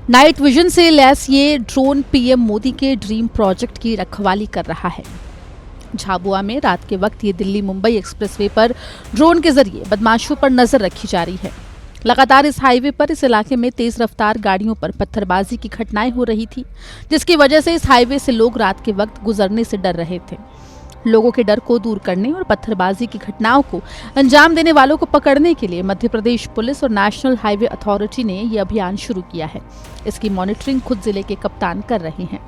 Night vision से lace ये drone PM Modi के ड्रीम प्रोजेक्ट की रखवाली कर रहा है। झाबुआ में रात के वक्त ये दिल्ली मुंबई एक्सप्रेसवे पर ड्रोन के जरिए बदमाशों पर नजर रखी जा रही है। लगातार इस हाईवे पर इस इलाके में तेज रफ्तार गाड़ियों पर पत्थरबाजी की घटनाएं हो रही थी, जिसकी वजह से इस हाईवे से लोग रात के वक्त गुजरने से डर रहे थे। लोगों के डर को दूर करने और पत्थरबाजी की घटनाओं को अंजाम देने वालों को पकड़ने के लिए मध्य प्रदेश पुलिस और नेशनल हाईवे अथॉरिटी ने यह अभियान शुरू किया है। इसकी मॉनिटरिंग खुद जिले के कप्तान कर रहे हैं।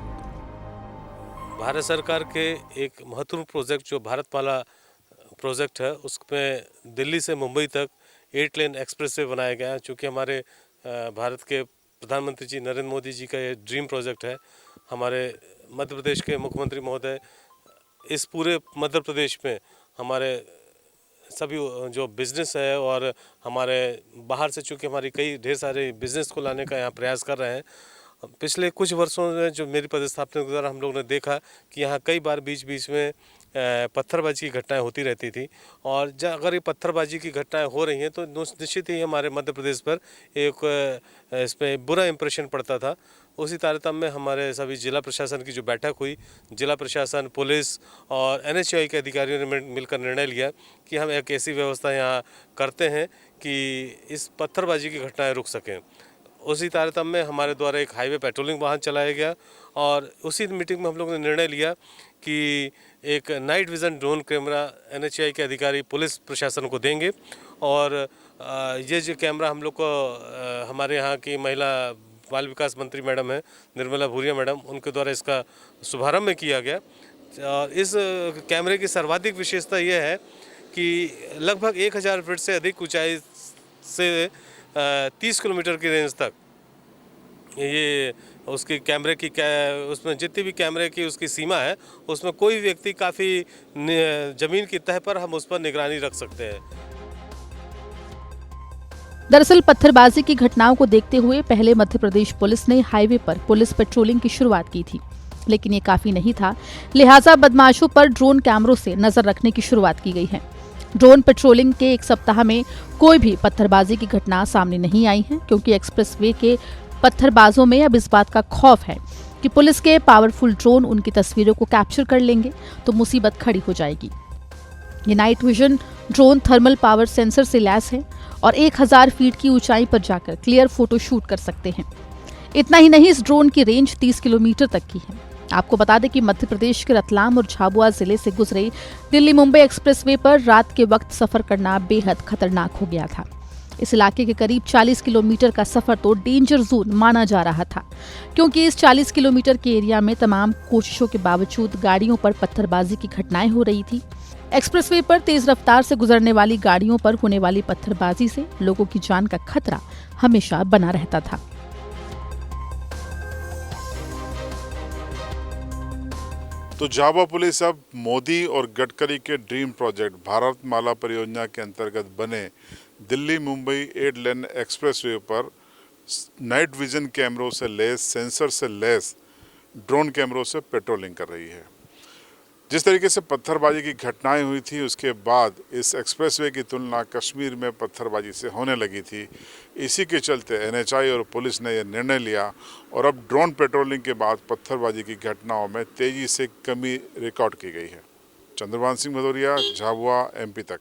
भारत सरकार के एक महत्वपूर्ण प्रोजेक्ट जो भारतमाला प्रोजेक्ट है, उसमें दिल्ली से मुंबई तक 8 लेन एक्सप्रेसवे बनाया गया है। चूँकि हमारे भारत के प्रधानमंत्री जी नरेंद्र मोदी जी का ये ड्रीम प्रोजेक्ट है। हमारे मध्य प्रदेश के मुख्यमंत्री महोदय इस पूरे मध्य प्रदेश में हमारे सभी जो बिज़नेस है और हमारे बाहर से, चूँकि हमारी कई ढेर सारे बिज़नेस को लाने का यहाँ प्रयास कर रहे हैं। पिछले कुछ वर्षों में जो मेरी पदस्थापना के दौरान हम लोग ने देखा कि यहाँ कई बार बीच बीच में पत्थरबाजी की घटनाएं होती रहती थी, और अगर ये पत्थरबाजी की घटनाएं हो रही हैं तो निश्चित ही हमारे मध्य प्रदेश पर एक इस पर बुरा इंप्रेशन पड़ता था। उसी तारतम्य में हमारे सभी जिला प्रशासन की जो बैठक हुई, जिला प्रशासन, पुलिस और NHAI के अधिकारियों ने मिलकर निर्णय लिया कि हम एक ऐसी व्यवस्था यहाँ करते हैं कि इस पत्थरबाजी की घटनाएँ रुक सकें। उसी तारतम्य में हमारे द्वारा एक हाईवे पेट्रोलिंग वाहन चलाया गया, और उसी मीटिंग में हम लोगों ने निर्णय लिया कि एक night vision drone camera NHAI के अधिकारी पुलिस प्रशासन को देंगे। और ये जो कैमरा हम लोग को हमारे यहाँ की महिला बाल विकास मंत्री मैडम है निर्मला भूरिया मैडम, उनके द्वारा इसका शुभारंभ किया गया। और इस कैमरे की सर्वाधिक विशेषता यह है कि लगभग 1000 फीट से अधिक ऊंचाई से 30 किलोमीटर की रेंज तक ये उसकी कैमरे की उसमें जितनी भी कैमरे की उसकी सीमा है, उसमें कोई व्यक्ति काफ़ी ज़मीन की तह पर हम उस पर निगरानी रख सकते हैं। दरअसल पत्थरबाजी की घटनाओं को देखते हुए पहले मध्य प्रदेश पुलिस ने हाईवे पर पुलिस पेट्रोलिंग की शुरुआत की थी, लेकिन ये काफी नहीं था। लिहाजा बदमाशों पर ड्रोन कैमरों से नजर रखने की शुरुआत की गई है। ड्रोन पेट्रोलिंग के एक सप्ताह में कोई भी पत्थरबाजी की घटना सामने नहीं आई है, क्योंकि एक्सप्रेसवे के पत्थरबाजों में अब इस बात का खौफ है कि पुलिस के पावरफुल ड्रोन उनकी तस्वीरों को कैप्चर कर लेंगे तो मुसीबत खड़ी हो जाएगी। ये night vision drone thermal power sensor से लैस है और 1000 फीट की ऊंचाई पर जाकर क्लियर फोटो शूट कर सकते हैं। इतना ही नहीं, इस ड्रोन की रेंज 30 किलोमीटर तक की है। आपको बता दें कि मध्य प्रदेश के रतलाम और झाबुआ जिले से गुजरे दिल्ली मुंबई एक्सप्रेसवे पर रात के वक्त सफर करना बेहद खतरनाक हो गया था। इस इलाके के करीब 40 किलोमीटर का सफर तो डेंजर जोन माना जा रहा था, क्योंकि इस 40 किलोमीटर के एरिया में तमाम कोशिशों के बावजूद गाड़ियों पर पत्थरबाजी की घटनाएं हो रही थी। एक्सप्रेसवे पर तेज रफ्तार से गुजरने वाली गाड़ियों पर होने वाली पत्थरबाजी से लोगों की जान का खतरा हमेशा बना रहता था। तो झाबुआ पुलिस अब मोदी और गडकरी के ड्रीम प्रोजेक्ट भारतमाला परियोजना के अंतर्गत बने दिल्ली मुंबई 8 लेन एक्सप्रेसवे पर नाइट विजन कैमरों से लैस, सेंसर से लैस ड्रोन कैमरों से पेट्रोलिंग कर रही है। जिस तरीके से पत्थरबाजी की घटनाएं हुई थी, उसके बाद इस एक्सप्रेसवे की तुलना कश्मीर में पत्थरबाजी से होने लगी थी। इसी के चलते NHAI और पुलिस ने यह निर्णय लिया, और अब ड्रोन पेट्रोलिंग के बाद पत्थरबाजी की घटनाओं में तेजी से कमी रिकॉर्ड की गई है। चंद्रभान सिंह भदौरिया, झाबुआ, MP तक।